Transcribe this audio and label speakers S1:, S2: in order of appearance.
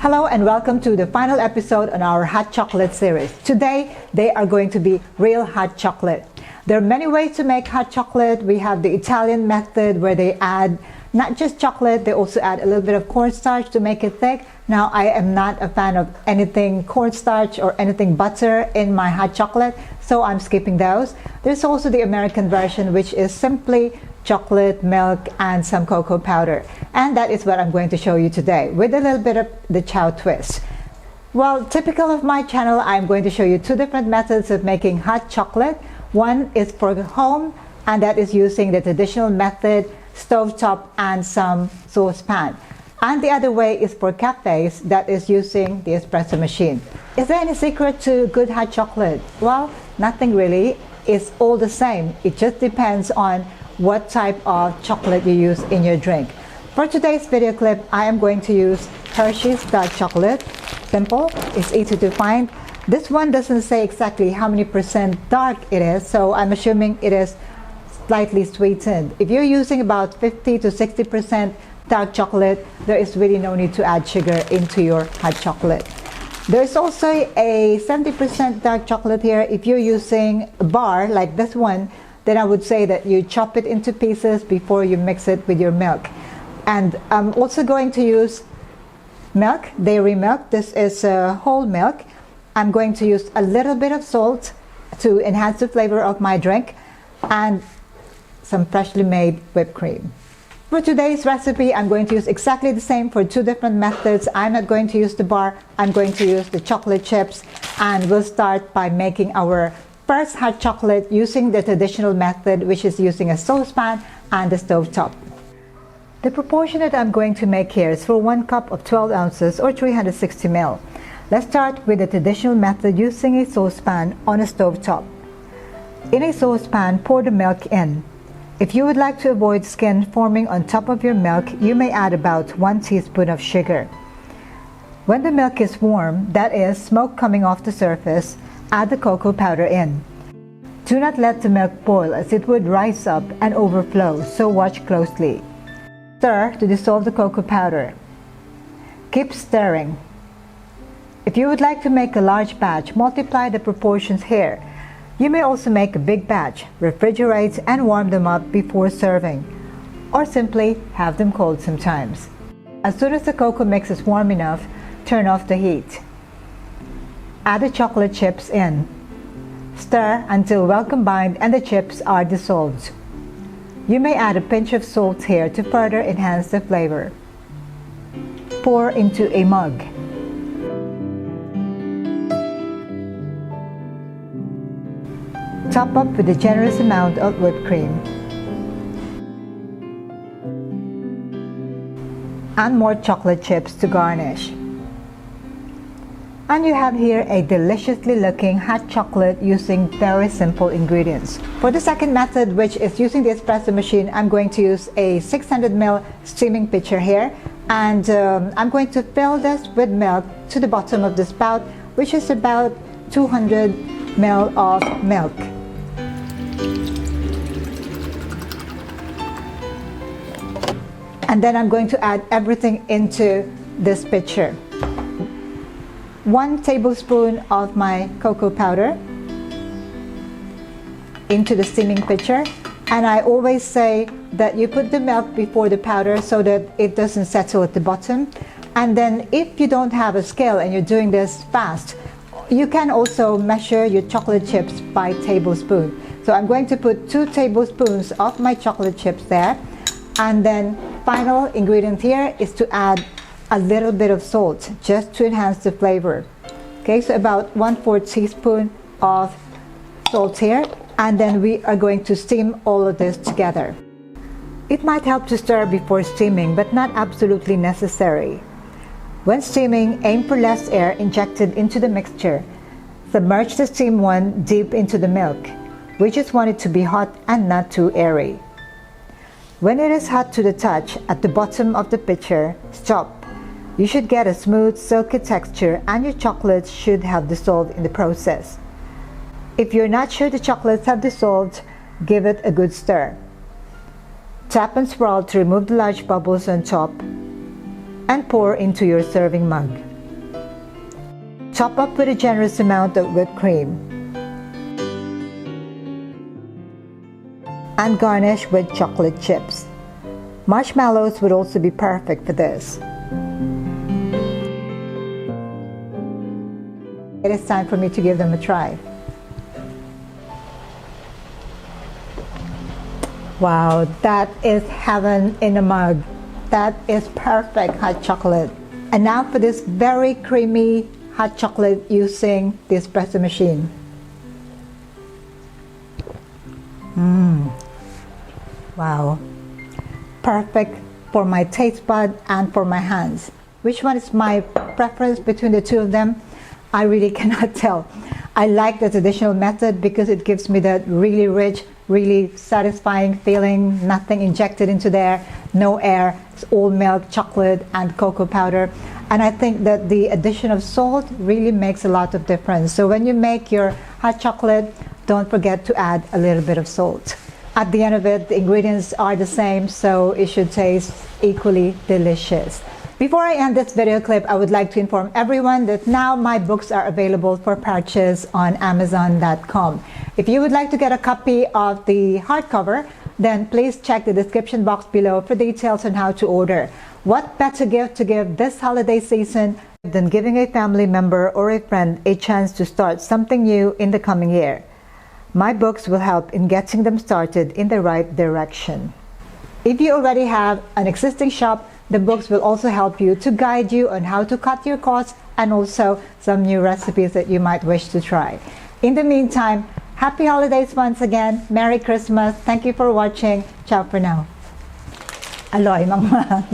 S1: Hello and welcome to the final episode on our hot chocolate series. Today, they are going to be real hot chocolate. There are many ways to make hot chocolate. We have the Italian method where they add not just chocolate, they also add a little bit of cornstarch to make it thick. Now, I am not a fan of anything cornstarch or anything butter in my hot chocolate, so I'm skipping those. There's also the American version, which is simply chocolate, milk, and some cocoa powder. And that is what I'm going to show you today with a little bit of the chow twist. Well, typical of my channel, I'm going to show you two different methods of making hot chocolate. One is for home, and that is using the traditional method, stovetop and some saucepan. And the other way is for cafes, that is using the espresso machine. Is there any secret to good hot chocolate? Well, nothing really. It's all the same. It just depends on what type of chocolate you use in your drink. For today's video clip, I am going to use Hershey'S dark chocolate. Simple, it's easy to find. This one doesn't say exactly how many percent dark it is, so I'm assuming it is slightly sweetened. If you're using about 50 to 60% dark chocolate, there is really no need to add sugar into your hot chocolate. There's also a 70% dark chocolate here. If you're using a bar like this one, then I would say that you chop it into pieces before you mix it with your milk. And I'm also going to use milk, dairy milk. This is whole milk. I'm going to use a little bit of salt to enhance the flavor of my drink, and some freshly made whipped cream. For today's recipe, I'm going to use exactly the same for two different methods. I'm not going to use the bar, I'm going to use the chocolate chips, and we'll start by making our first hot chocolate using the traditional method, which is using a saucepan and a stovetop. The proportion that I'm going to make here is for 1 cup of 12 ounces or 360 ml. Let's start with the traditional method using a saucepan on a stovetop. In a saucepan, pour the milk in. If you would like to avoid skin forming on top of your milk, you may add about 1 teaspoon of sugar. When the milk is warm, that is, smoke coming off the surface, add the cocoa powder in. Do not let the milk boil as it would rise up and overflow, so watch closely. Stir to dissolve the cocoa powder. Keep stirring. If you would like to make a large batch, multiply the proportions here. You may also make a big batch, refrigerate and warm them up before serving, or simply have them cold sometimes. As soon as the cocoa mix is warm enough, turn off the heat. Add the chocolate chips in. Stir until well combined and the chips are dissolved. You may add a pinch of salt here to further enhance the flavor. Pour into a mug. Top up with a generous amount of whipped cream. And more chocolate chips to garnish. And you have here a deliciously looking hot chocolate using very simple ingredients. For the second method, which is using the espresso machine, I'm going to use a 600 ml steaming pitcher here, and I'm going to fill this with milk to the bottom of the spout, which is about 200 ml of milk. And then I'm going to add everything into this pitcher. 1 tablespoon of my cocoa powder into the steaming pitcher. And I always say that you put the milk before the powder so that it doesn't settle at the bottom. And then if you don't have a scale and you're doing this fast, you can also measure your chocolate chips by tablespoon. So I'm going to put 2 tablespoons of my chocolate chips there. And then final ingredient here is to add a little bit of salt just to enhance the flavor. Okay, so about 1/4 teaspoon of salt here, and then we are going to steam all of this together. It might help to stir before steaming, but not absolutely necessary. When steaming, aim for less air injected into the mixture. Submerge the steam one deep into the milk. We just want it to be hot and not too airy. When it is hot to the touch at the bottom of the pitcher, stop. You should get a smooth, silky texture, and your chocolates should have dissolved in the process. If you're not sure the chocolates have dissolved, give it a good stir. Tap and swirl to remove the large bubbles on top, and pour into your serving mug. Top up with a generous amount of whipped cream. And garnish with chocolate chips. Marshmallows would also be perfect for this. It is time for me to give them a try. Wow, that is heaven in a mug. That is perfect hot chocolate. And now for this very creamy hot chocolate using the espresso machine. Wow, perfect for my taste bud and for my hands. Which one is my preference between the two of them? I really cannot tell. I like the traditional method because it gives me that really rich, really satisfying feeling, nothing injected into there, no air, it's all milk, chocolate, and cocoa powder. And I think that the addition of salt really makes a lot of difference. So when you make your hot chocolate, don't forget to add a little bit of salt. At the end of it, the ingredients are the same, so it should taste equally delicious. Before I end this video clip, I would like to inform everyone that now my books are available for purchase on Amazon.com. If you would like to get a copy of the hardcover, then please check the description box below for details on how to order. What better gift to give this holiday season than giving a family member or a friend a chance to start something new in the coming year? My books will help in getting them started in the right direction. If you already have an existing shop, the books will also help you to guide you on how to cut your costs and also some new recipes that you might wish to try. In the meantime, happy holidays once again. Merry Christmas. Thank you for watching. Ciao for now. Aloy, mang